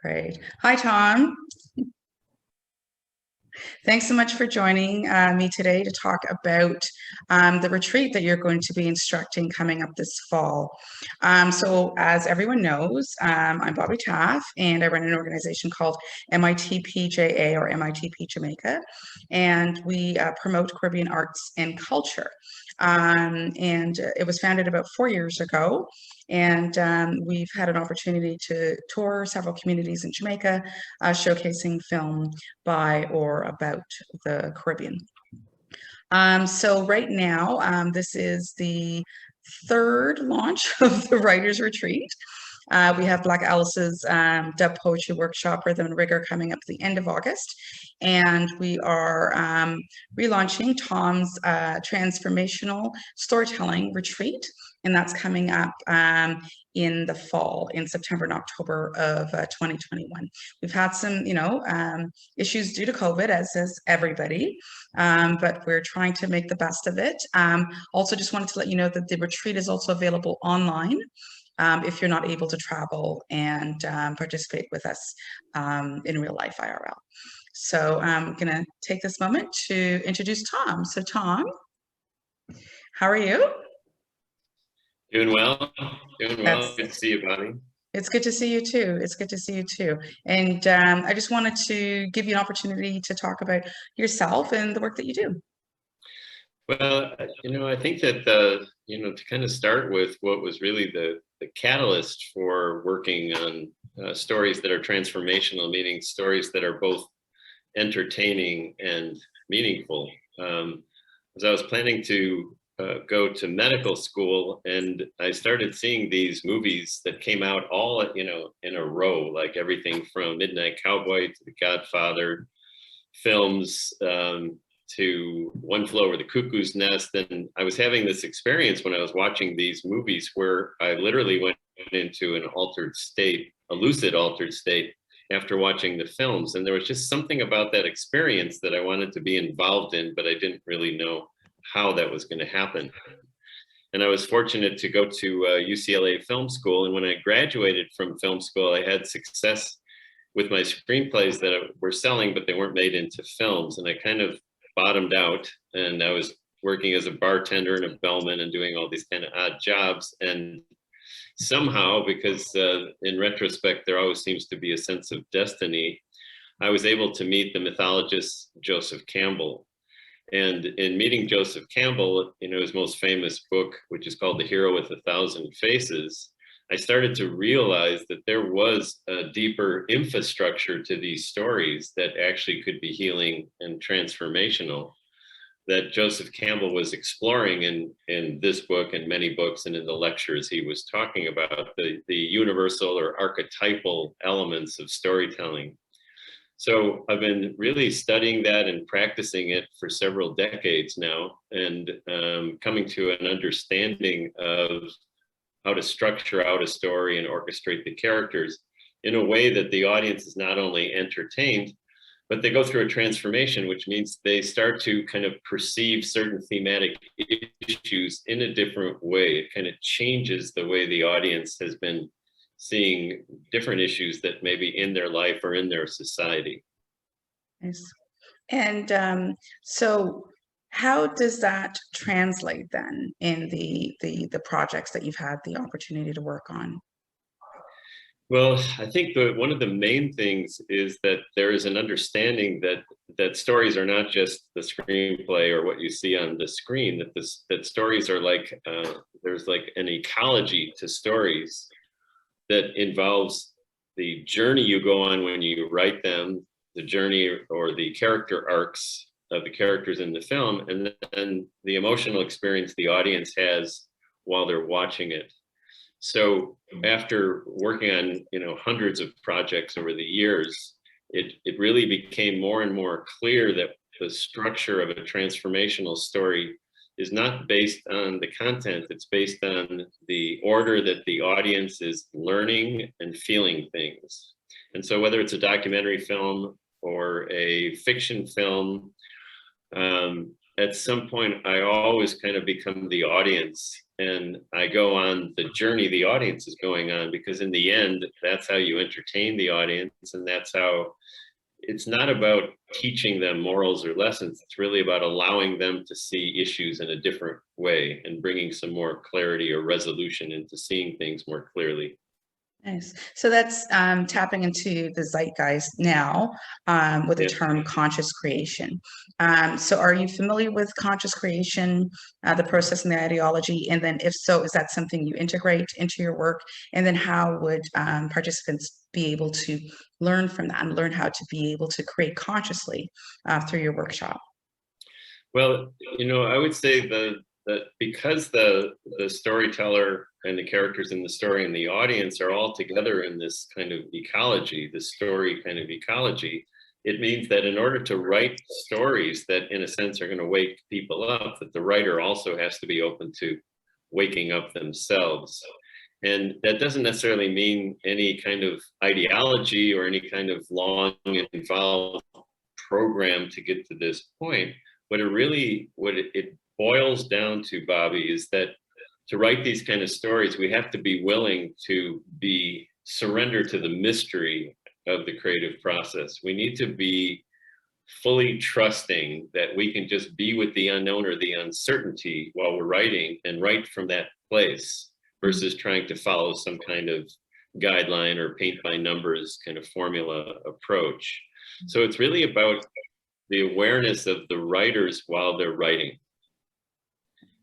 Great. Hi, Tom. Thanks so much for joining me today to talk about the retreat that you're going to be instructing coming up this fall. So as everyone knows, I'm Bobie Taffe, and I run an organization called MITP or MITP Jamaica, and we promote Caribbean arts and culture. And it was founded about 4 years ago, and we've had an opportunity to tour several communities in Jamaica, showcasing film by or about the Caribbean. So right now, this is the third launch of the Writers Retreat. We have Black Alice's Dub Poetry Workshop, Rhythm and Rigor, coming up at the end of August. And we are relaunching Tom's Transformational Storytelling Retreat. And that's coming up in the fall, in September and October of 2021. We've had some, issues due to COVID, as is everybody, but we're trying to make the best of it. Also, just wanted to let you know that the retreat is also available online. If you're not able to travel and participate with us in real life IRL. So I'm going to take this moment to introduce Tom. So Tom, how are you? Doing well. Good to see you, Bobie. It's good to see you too. It's good to see you too. And I just wanted to give you an opportunity to talk about yourself and the work that you do. Well, I think that to kind of start with what was really the catalyst for working on stories that are transformational, meaning stories that are both entertaining and meaningful. As I was planning to go to medical school, and I started seeing these movies that came out all, in a row, like everything from Midnight Cowboy to The Godfather films, to One Flew Over the Cuckoo's Nest. And I was having this experience when I was watching these movies where I literally went into an altered state, a lucid altered state, after watching the films. And there was just something about that experience that I wanted to be involved in, but I didn't really know how that was going to happen. And I was fortunate to go to UCLA Film School. And when I graduated from film school, I had success with my screenplays that were selling, but they weren't made into films. And I kind of bottomed out, and I was working as a bartender and a bellman and doing all these kind of odd jobs. And somehow, because in retrospect, there always seems to be a sense of destiny, I was able to meet the mythologist Joseph Campbell. And in meeting Joseph Campbell, his most famous book, which is called The Hero with a Thousand Faces, I started to realize that there was a deeper infrastructure to these stories that actually could be healing and transformational, that Joseph Campbell was exploring in this book and many books, and in the lectures he was talking about the universal or archetypal elements of storytelling. So I've been really studying that and practicing it for several decades now, and coming to an understanding of how to structure out a story and orchestrate the characters in a way that the audience is not only entertained, but they go through a transformation, which means they start to kind of perceive certain thematic issues in a different way. It kind of changes the way the audience has been seeing different issues that may be in their life or in their society. Nice. And so how does that translate then in the projects that you've had the opportunity to work on? Well, I think one of the main things is that there is an understanding that stories are not just the screenplay or what you see on the screen, that stories are like, there's like an ecology to stories that involves the journey you go on when you write them, the journey or the character arcs of the characters in the film, and then the emotional experience the audience has while they're watching it. So after working on hundreds of projects over the years, it really became more and more clear that the structure of a transformational story is not based on the content, it's based on the order that the audience is learning and feeling things. And so whether it's a documentary film or a fiction film, at some point I always kind of become the audience and I go on the journey the audience is going on, because in the end, that's how you entertain the audience. And that's how it's not about teaching them morals or lessons. It's really about allowing them to see issues in a different way and bringing some more clarity or resolution into seeing things more clearly. Nice. So that's tapping into the zeitgeist now with the term conscious creation. So are you familiar with conscious creation, the process and the ideology? And then if so, is that something you integrate into your work? And then how would participants be able to learn from that and learn how to be able to create consciously through your workshop? Well, I would say that because the storyteller and the characters in the story and the audience are all together in this kind of ecology, the story kind of ecology, it means that in order to write stories that in a sense are going to wake people up, that the writer also has to be open to waking up themselves. And that doesn't necessarily mean any kind of ideology or any kind of long and involved program to get to this point. What it boils down to, Bobie, is that to write these kind of stories, we have to be willing to surrender to the mystery of the creative process. We need to be fully trusting that we can just be with the unknown or the uncertainty while we're writing, and write from that place versus trying to follow some kind of guideline or paint by numbers kind of formula approach. So it's really about the awareness of the writers while they're writing.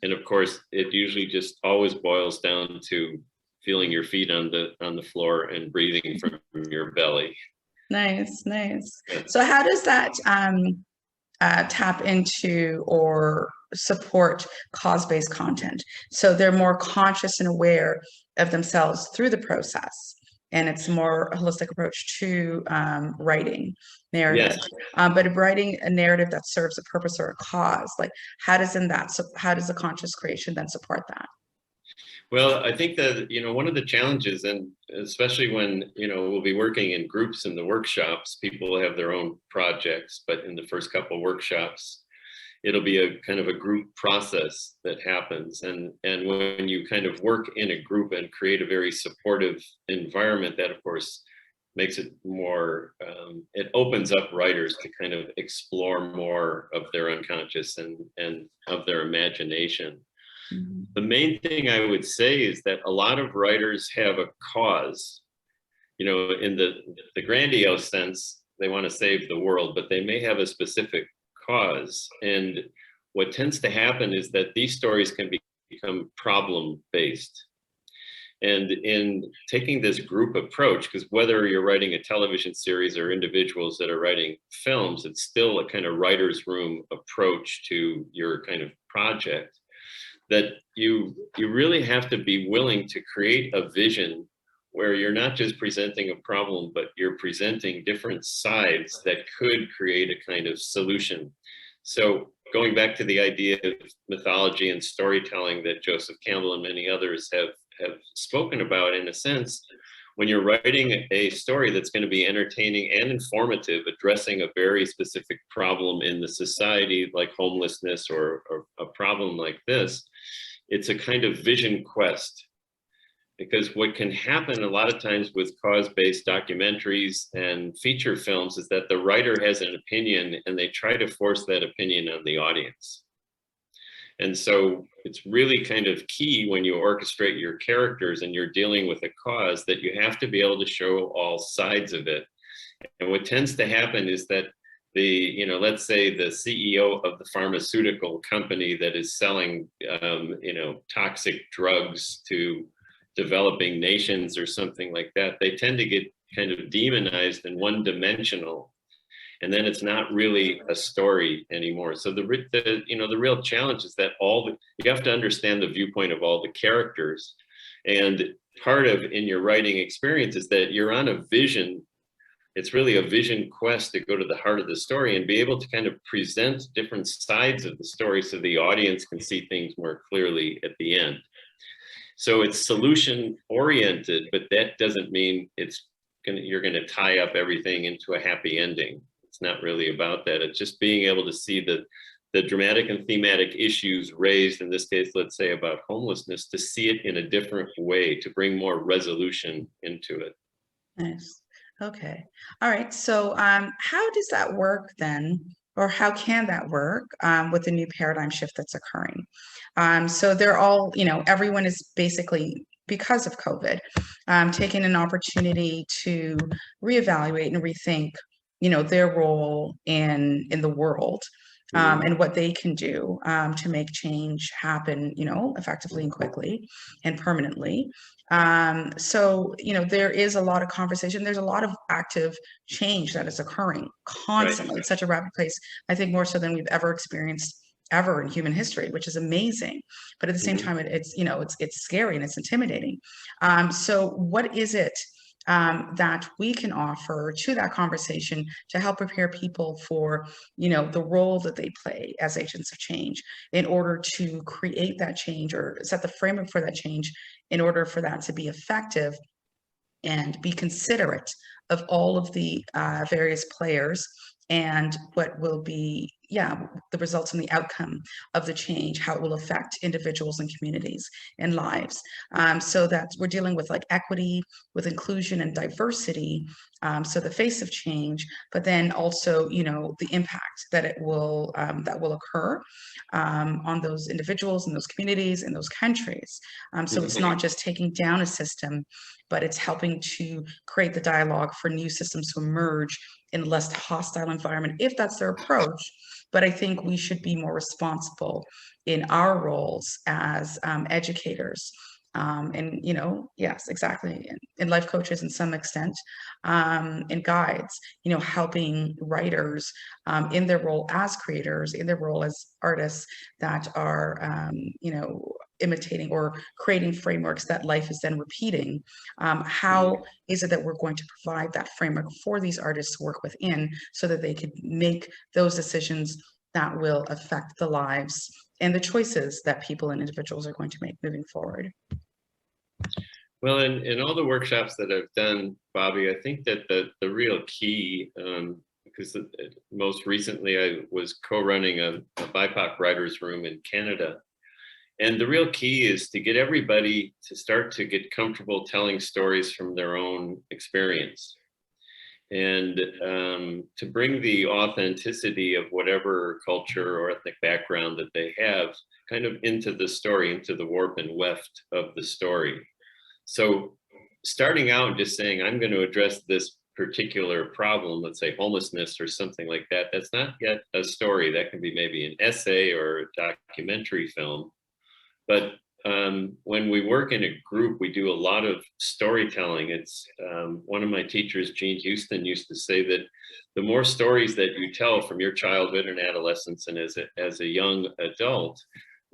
And of course, it usually just always boils down to feeling your feet on the floor and breathing from your belly. Nice, nice. So how does that tap into or support cause-based content? So they're more conscious and aware of themselves through the process, and it's more a holistic approach to writing narrative. Yes. But writing a narrative that serves a purpose or a cause, like how does the conscious creation then support that? Well, I think that, one of the challenges, and especially when, we'll be working in groups in the workshops, people will have their own projects, but in the first couple of workshops, it'll be a kind of a group process that happens. And when you kind of work in a group and create a very supportive environment, that of course makes it more, it opens up writers to kind of explore more of their unconscious and of their imagination. Mm-hmm. The main thing I would say is that a lot of writers have a cause, in the grandiose sense, they want to save the world, but they may have a specific cause. And what tends to happen is that these stories can become problem-based. And in taking this group approach, because whether you're writing a television series or individuals that are writing films, it's still a kind of writer's room approach to your kind of project, that you really have to be willing to create a vision where you're not just presenting a problem, but you're presenting different sides that could create a kind of solution. So going back to the idea of mythology and storytelling that Joseph Campbell and many others have spoken about, in a sense, when you're writing a story that's going to be entertaining and informative, addressing a very specific problem in the society, like homelessness or a problem like this, it's a kind of vision quest. Because what can happen a lot of times with cause-based documentaries and feature films is that the writer has an opinion and they try to force that opinion on the audience. And so it's really kind of key when you orchestrate your characters and you're dealing with a cause that you have to be able to show all sides of it. And what tends to happen is that let's say the CEO of the pharmaceutical company that is selling, toxic drugs to developing nations or something like that, they tend to get kind of demonized and one-dimensional. And then it's not really a story anymore. So the real challenge is that you have to understand the viewpoint of all the characters. And part of in your writing experience is that you're on a vision. It's really a vision quest to go to the heart of the story and be able to kind of present different sides of the story so the audience can see things more clearly at the end. So it's solution oriented, but that doesn't mean you're going to tie up everything into a happy ending. It's not really about that. It's just being able to see the the dramatic and thematic issues raised, in this case, let's say about homelessness, to see it in a different way, to bring more resolution into it. Nice. Okay. All right. So how does that work then? Or how can that work with the new paradigm shift that's occurring? So they're all, everyone is basically, because of COVID, taking an opportunity to reevaluate and rethink, their role in the world. And what they can do to make change happen, effectively and quickly and permanently. So, there is a lot of conversation. There's a lot of active change that is occurring constantly. Right. It's such a rapid pace, I think more so than we've ever experienced ever in human history, which is amazing. But at the same time, it's scary and it's intimidating. So what is it that we can offer to that conversation to help prepare people for, the role that they play as agents of change in order to create that change or set the framework for that change in order for that to be effective and be considerate of all of the various players and what will be, the results and the outcome of the change, how it will affect individuals and communities and lives. So that we're dealing with like equity, with inclusion and diversity. So the face of change, but then also, the impact that it will occur on those individuals and those communities and those countries. So it's not just taking down a system, but it's helping to create the dialogue for new systems to emerge in a less hostile environment, if that's their approach. But I think we should be more responsible in our roles as educators. And, yes, exactly. And life coaches in some extent, and guides, helping writers in their role as creators, in their role as artists that are, imitating or creating frameworks that life is then repeating. How is it that we're going to provide that framework for these artists to work within so that they could make those decisions that will affect the lives and the choices that people and individuals are going to make moving forward? Well, in all the workshops that I've done, Bobby, I think that the real key, because most recently I was co-running a BIPOC writers' room in Canada. And the real key is to get everybody to start to get comfortable telling stories from their own experience. And to bring the authenticity of whatever culture or ethnic background that they have kind of into the story, into the warp and weft of the story. So starting out and just saying, I'm going to address this particular problem, let's say homelessness or something like that, that's not yet a story. That can be maybe an essay or a documentary film. But when we work in a group, we do a lot of storytelling. It's one of my teachers, Gene Houston, used to say that the more stories that you tell from your childhood and adolescence and as a young adult,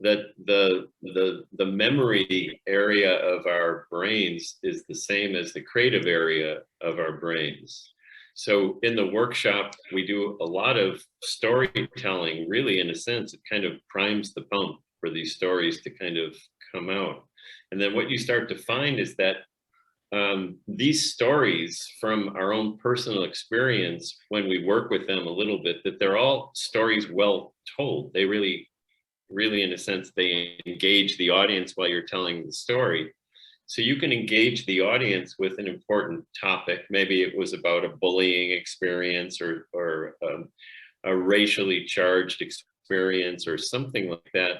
that the memory area of our brains is the same as the creative area of our brains. So in the workshop, we do a lot of storytelling. Really, in a sense, it kind of primes the pump for these stories to kind of come out. And then what you start to find is that these stories from our own personal experience, when we work with them a little bit, that they're all stories well told. They really, in a sense, they engage the audience while you're telling the story. So you can engage the audience with an important topic. Maybe it was about a bullying experience or a racially charged experience or something like that.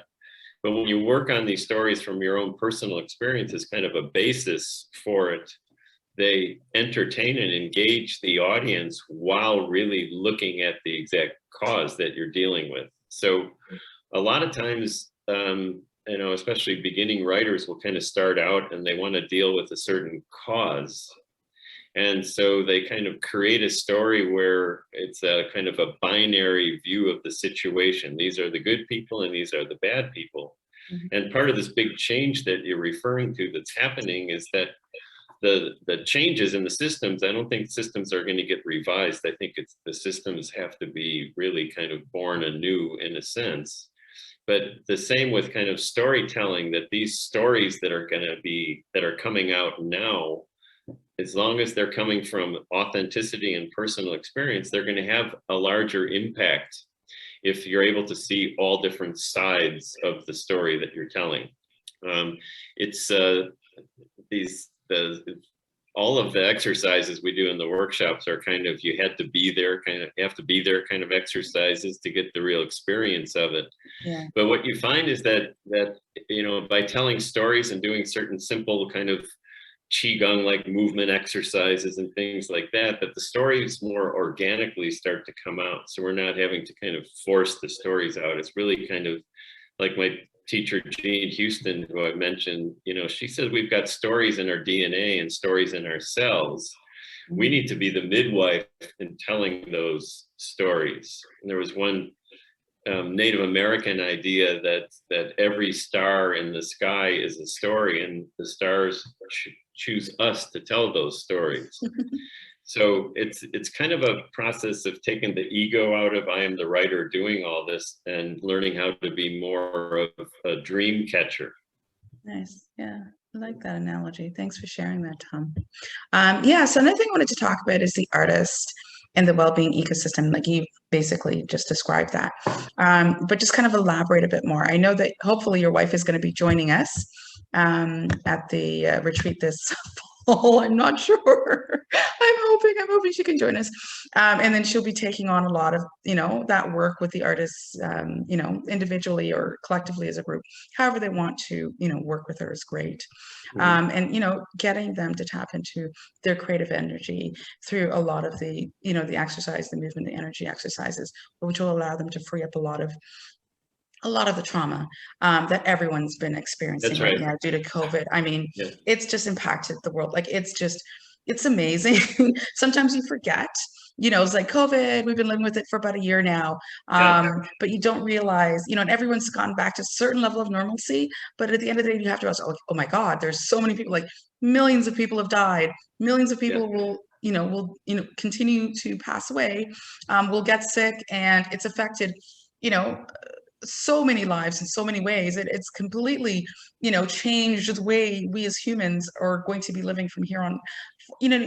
But when you work on these stories from your own personal experience as kind of a basis for it, they entertain and engage the audience while really looking at the exact cause that you're dealing with. So a lot of times, especially beginning writers will kind of start out and they want to deal with a certain cause. And so they kind of create a story where it's a kind of a binary view of the situation. These are the good people and these are the bad people. Mm-hmm. And part of this big change that you're referring to that's happening is that the changes in the systems, I don't think systems are going to get revised. I think the systems have to be really kind of born anew in a sense. But the same with kind of storytelling, that these stories that are coming out now, as long as they're coming from authenticity and personal experience, they're going to have a larger impact. if you're able to see all different sides of the story that you're telling. It's all of the exercises we do in the workshops are kind of, you have to be there kind of exercises to get the real experience of it. Yeah. But what you find is that by telling stories and doing certain simple kind of qigong like movement exercises and things like that, the stories more organically start to come out. So we're not having to kind of force the stories out. It's really kind of like my teacher, Jean Houston, who I mentioned, she said, we've got stories in our DNA and stories in our cells. We need to be the midwife in telling those stories. And there was one Native American idea that every star in the sky is a story, and the stars choose us to tell those stories. So it's kind of a process of taking the ego out of I am the writer doing all this and learning how to be more of a dream catcher. Nice. Yeah, I like that analogy. Thanks for sharing that, Tom. So another thing I wanted to talk about is the artist and the well-being ecosystem. Like you basically just described that, but just kind of elaborate a bit more. I know that hopefully your wife is going to be joining us at the retreat this fall. I'm not sure. I'm hoping she can join us. And then she'll be taking on a lot of, that work with the artists, individually or collectively as a group, however they want to, work with her is great. And, getting them to tap into their creative energy through a lot of the, the exercise, the movement, the energy exercises, which will allow them to free up a lot of the trauma that everyone's been experiencing right now due to COVID. I mean, It's just impacted the world. Like, it's amazing. Sometimes you forget, it's like COVID, we've been living with it for about a year now. But you don't realize, and everyone's gone back to a certain level of normalcy. But at the end of the day, you have to ask, oh my God, there's so many people, like millions of people have died. Millions of people will continue to pass away, will get sick, and it's affected, so many lives in so many ways. It's completely, changed the way we as humans are going to be living from here on,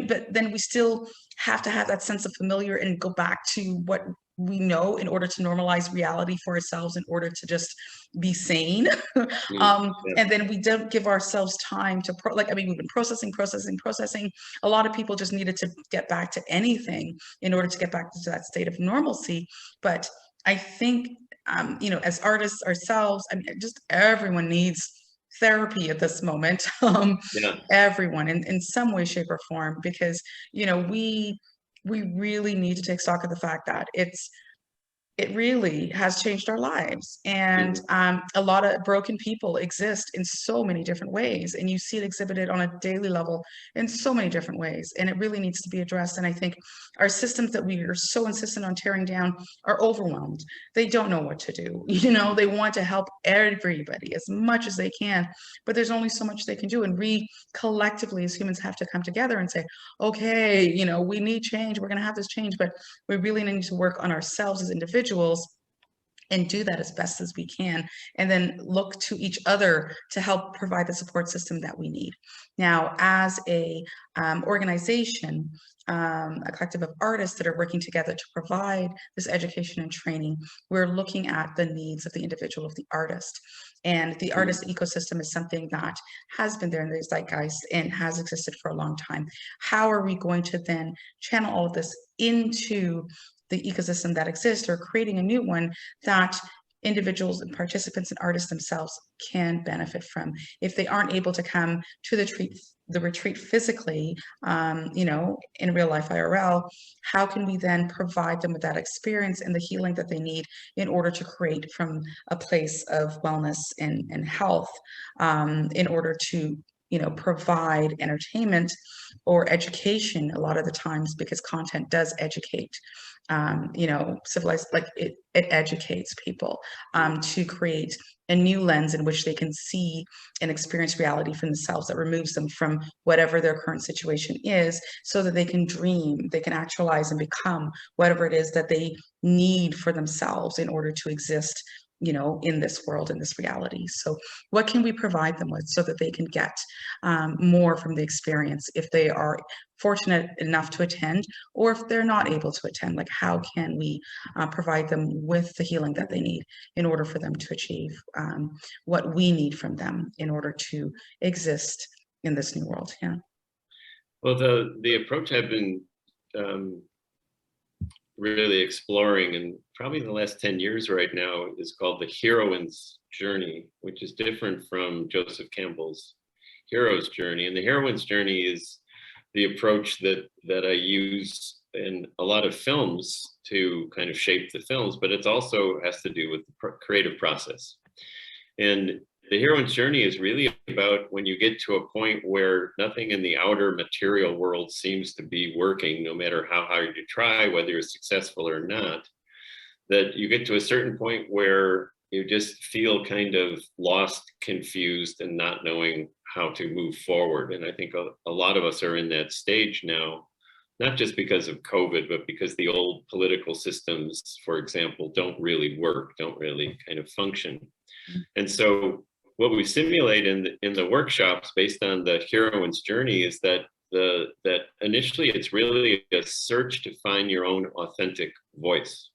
but then we still have to have that sense of familiar and go back to what we know in order to normalize reality for ourselves, in order to just be sane. And then we don't give ourselves time to we've been processing. A lot of people just needed to get back to anything in order to get back to that state of normalcy. But I think, as artists ourselves, just everyone needs therapy at this moment. Everyone in some way, shape, or form, because, we really need to take stock of the fact that it really has changed our lives. And a lot of broken people exist in so many different ways. And you see it exhibited on a daily level in so many different ways. And it really needs to be addressed. And I think our systems that we are so insistent on tearing down are overwhelmed. They don't know what to do. They want to help everybody as much as they can, but there's only so much they can do. And we collectively as humans have to come together and say, okay, we need change. We're going to have this change, but we really need to work on ourselves as individuals and do that as best as we can, and then look to each other to help provide the support system that we need. Now, as a organization, a collective of artists that are working together to provide this education and training, we're looking at the needs of the individual, of the artist. And the artist ecosystem is something that has been there in the zeitgeist and has existed for a long time. How are we going to then channel all of this into the ecosystem that exists, or creating a new one that individuals and participants and artists themselves can benefit from? If they aren't able to come to the retreat physically, in real life IRL, how can we then provide them with that experience and the healing that they need in order to create from a place of wellness and health, in order to provide entertainment or education a lot of the times, because content does educate. Civilized, like it educates people to create a new lens in which they can see and experience reality for themselves, that removes them from whatever their current situation is, so that they can dream, they can actualize and become whatever it is that they need for themselves in order to exist you know, in this world, in this reality. So what can we provide them with so that they can get more from the experience if they are fortunate enough to attend, or if they're not able to attend? Like, how can we provide them with the healing that they need in order for them to achieve what we need from them in order to exist in this new world? Yeah. Well, the approach I've been really exploring in probably the last 10 years right now is called the heroine's journey, which is different from Joseph Campbell's hero's journey. And the heroine's journey is the approach that I use in a lot of films to kind of shape the films, but it also has to do with the creative process. And the heroine's journey is really about when you get to a point where nothing in the outer material world seems to be working, no matter how hard you try, whether you're successful or not, that you get to a certain point where you just feel kind of lost, confused, and not knowing how to move forward. And I think a lot of us are in that stage now, not just because of COVID, but because the old political systems, for example, don't really work, don't really kind of function. And so what we simulate in the workshops based on the heroine's journey is that that initially it's really a search to find your own authentic voice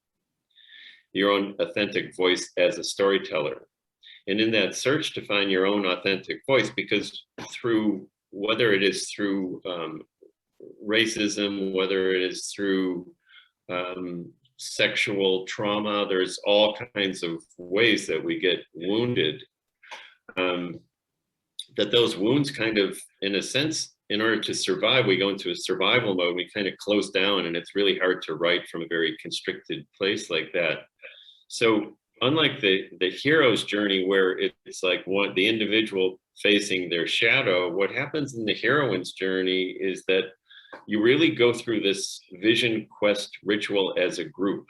as a storyteller. And in that search to find your own authentic voice, because through, whether it is through racism, whether it is through sexual trauma, there's all kinds of ways that we get wounded, that those wounds kind of, in a sense, in order to survive, we go into a survival mode, we kind of close down, and it's really hard to write from a very constricted place like that. So unlike the hero's journey, where it's like the individual facing their shadow, what happens in the heroine's journey is that you really go through this vision quest ritual as a group.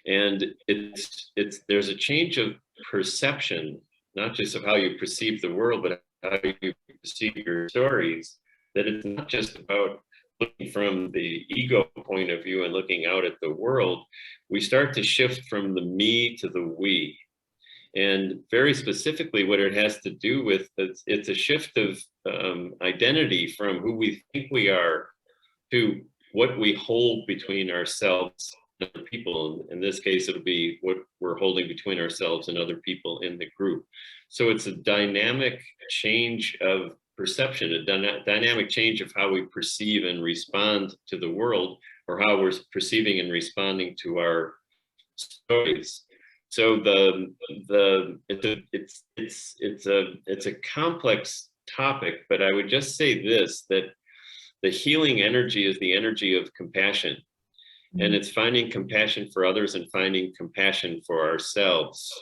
And there's a change of perception, not just of how you perceive the world, but how you perceive your stories, that it's not just about looking from the ego point of view and looking out at the world. We start to shift from the me to the we. And very specifically, what it has to do with, it's a shift of identity from who we think we are to what we hold between ourselves and other people. In this case, it'll be what we're holding between ourselves and other people in the group. So it's a dynamic change of perception, a dynamic change of how we perceive and respond to the world, or how we're perceiving and responding to our stories. So it's a complex topic, but I would just say this, that the healing energy is the energy of compassion. And it's finding compassion for others and finding compassion for ourselves.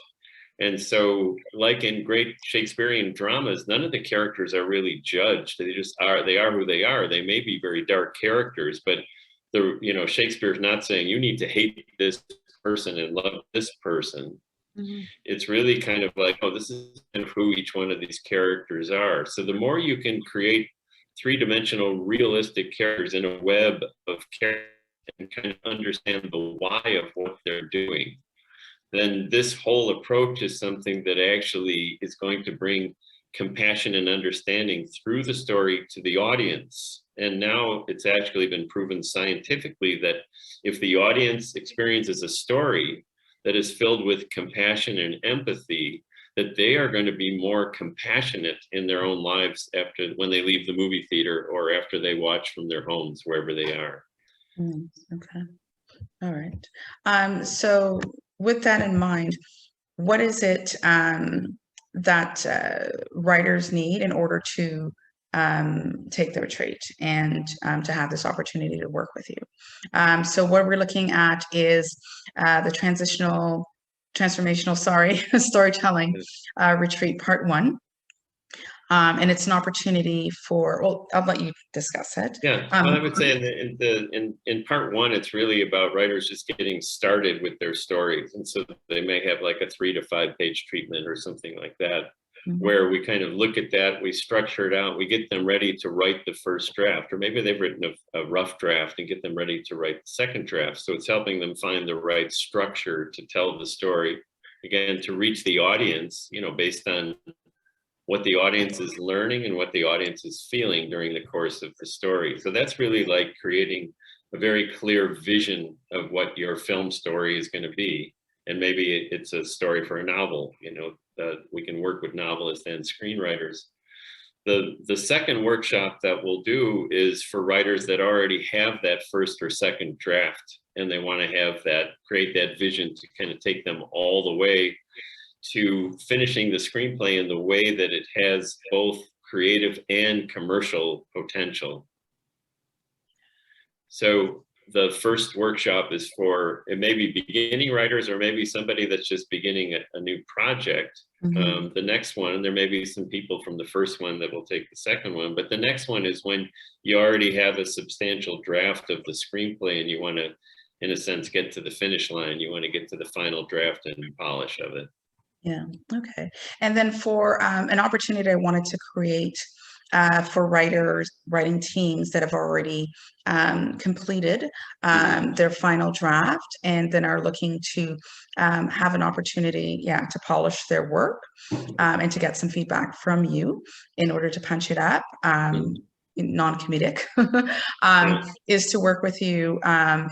And so, like in great Shakespearean dramas, none of the characters are really judged. They just are. They are who they are. They may be very dark characters, but Shakespeare's not saying you need to hate this person and love this person. Mm-hmm. It's really kind of like, oh, this is kind of who each one of these characters are. So the more you can create three-dimensional, realistic characters in a web of characters and kind of understand the why of what they're doing, then this whole approach is something that actually is going to bring compassion and understanding through the story to the audience. And now it's actually been proven scientifically that if the audience experiences a story that is filled with compassion and empathy, that they are going to be more compassionate in their own lives when they leave the movie theater or after they watch from their homes, wherever they are. Okay. All right. So with that in mind, what is it that writers need in order to take the retreat and to have this opportunity to work with you? So what we're looking at is the transformational storytelling retreat part 1. And it's an opportunity for, well, I'll let you discuss it. Yeah, well, I would say in part 1, it's really about writers just getting started with their stories. And so they may have like a 3 to 5 page treatment or something like that, mm-hmm. where we kind of look at that, we structure it out, we get them ready to write the first draft, or maybe they've written a rough draft and get them ready to write the second draft. So it's helping them find the right structure to tell the story. again, to reach the audience, based on what the audience is learning and what the audience is feeling during the course of the story. So that's really like creating a very clear vision of what your film story is going to be. And maybe it's a story for a novel, we can work with novelists and screenwriters. The second workshop that we'll do is for writers that already have that first or second draft, and they want to create that vision to kind of take them all the way to finishing the screenplay in the way that it has both creative and commercial potential. So the first workshop is for, it may be beginning writers or maybe somebody that's just beginning a new project. The next one, there may be some people from the first one that will take the second one, but the next one is when you already have a substantial draft of the screenplay and you want to, in a sense, get to the finish line. You want to get to the final draft and polish of it. Yeah, okay. And then for an opportunity I wanted to create for writing teams that have already completed their final draft and then are looking to have an opportunity, to polish their work and to get some feedback from you in order to punch it up. Non-comedic is to work with you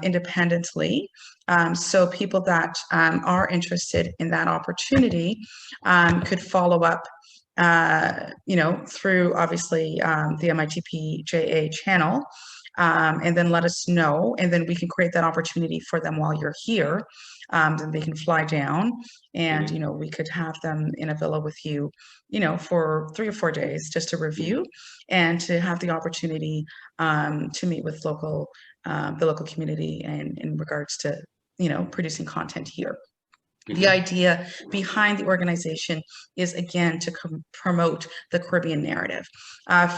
independently. So people that are interested in that opportunity could follow up through obviously the MITP JA channel, and then let us know, and then we can create that opportunity for them while you're here. Then they can fly down, and we could have them in a villa with you, for 3 or 4 days just to review and to have the opportunity to meet with the local community and in regards to producing content here. The idea behind the organization is, again, to promote the Caribbean narrative.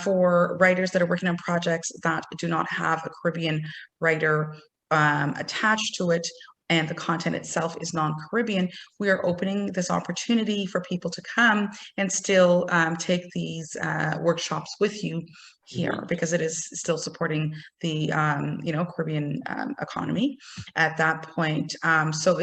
For writers that are working on projects that do not have a Caribbean writer attached to it, and the content itself is non-Caribbean, we are opening this opportunity for people to come and still take these workshops with you here, because it is still supporting the Caribbean economy at that point. So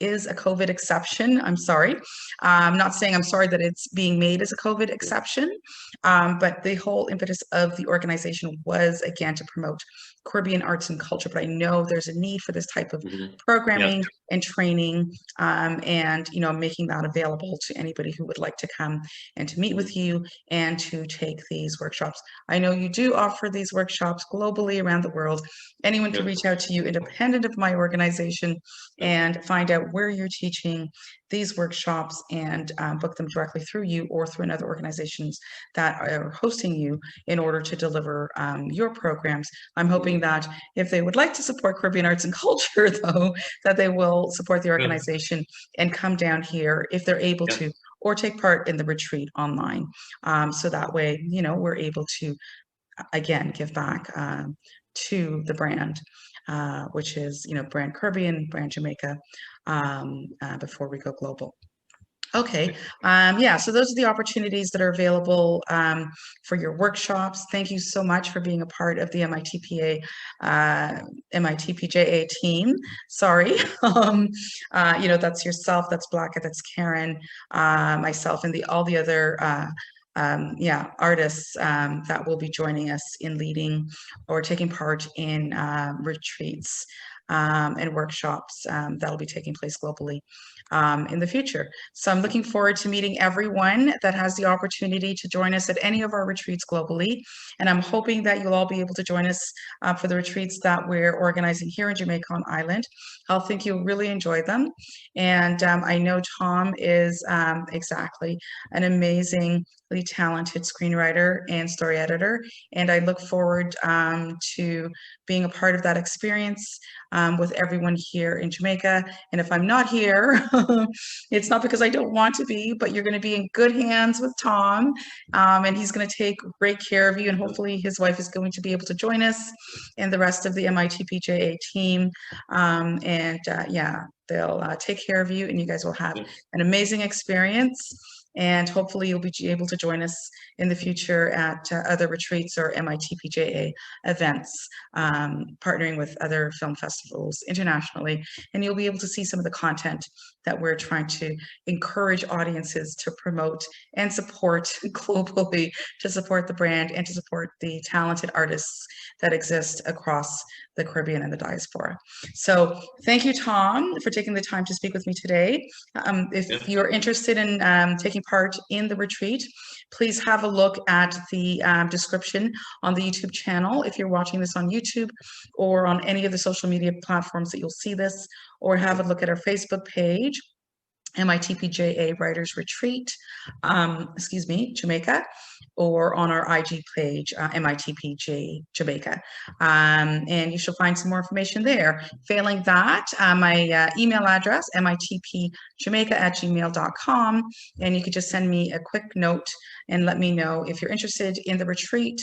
is a COVID exception. I'm sorry. I'm not saying I'm sorry that it's being made as a COVID exception, but the whole impetus of the organization was, again, to promote Caribbean arts and culture. But I know there's a need for this type of programming and training, and making that available to anybody who would like to come and to meet with you and to take these workshops. I know you do offer these workshops globally around the world. Anyone can reach out to you independent of my organization and find out where you're teaching these workshops and book them directly through you or through another organizations that are hosting you in order to deliver your programs. I'm hoping that if they would like to support Caribbean arts and culture, though, that they will support the organization and come down here if they're able to, or take part in the retreat online. So that way, we're able to, again, give back to the brand, which is, brand Caribbean, brand Jamaica, before we go global. Okay, so those are the opportunities that are available for your workshops. Thank you so much for being a part of the MITP JA team. Sorry, that's yourself, that's Blacka, that's Karen, myself, and all the other artists that will be joining us in leading or taking part in retreats and workshops that will be taking place globally in the future. So I'm looking forward to meeting everyone that has the opportunity to join us at any of our retreats globally. And I'm hoping that you'll all be able to join us for the retreats that we're organizing here in Jamaica on Island. I think you'll really enjoy them. And I know Tom is exactly an amazingly talented screenwriter and story editor. And I look forward to being a part of that experience with everyone here in Jamaica. And if I'm not here, it's not because I don't want to be, but you're going to be in good hands with Tom, and he's going to take great care of you. And hopefully his wife is going to be able to join us and the rest of the MITP JA team. They'll take care of you, and you guys will have an amazing experience. and hopefully you'll be able to join us in the future at other retreats or MITP events, partnering with other film festivals internationally, and you'll be able to see some of the content that we're trying to encourage audiences to promote and support globally, to support the brand and to support the talented artists that exist across the Caribbean and the diaspora. So thank you, Tom, for taking the time to speak with me today. If you're interested in taking part in the retreat, please have a look at the description on the YouTube channel if you're watching this on YouTube, or on any of the social media platforms that you'll see this, or have a look at our Facebook page, MITP Writers Retreat, Jamaica, or on our IG page, MITP Jamaica. And you shall find some more information there. Failing that, my email address, mitpjamaica@gmail.com, and you could just send me a quick note and let me know if you're interested in the retreat,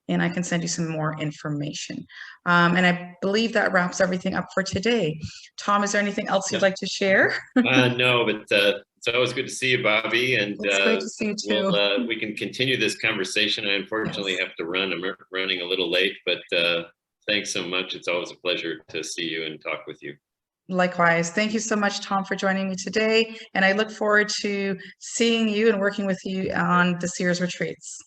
and I can send you some more information. And I believe that wraps everything up for today. Tom, is there anything else you'd like to share? No, but it's always good to see you, Bobie, and it's great to see you too. We can continue this conversation. I unfortunately have to run. I'm running a little late, but thanks so much. It's always a pleasure to see you and talk with you. Likewise. Thank you so much, Tom, for joining me today. And I look forward to seeing you and working with you on this year's retreats.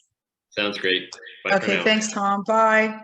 Sounds great. Bye okay, thanks, Tom. Bye.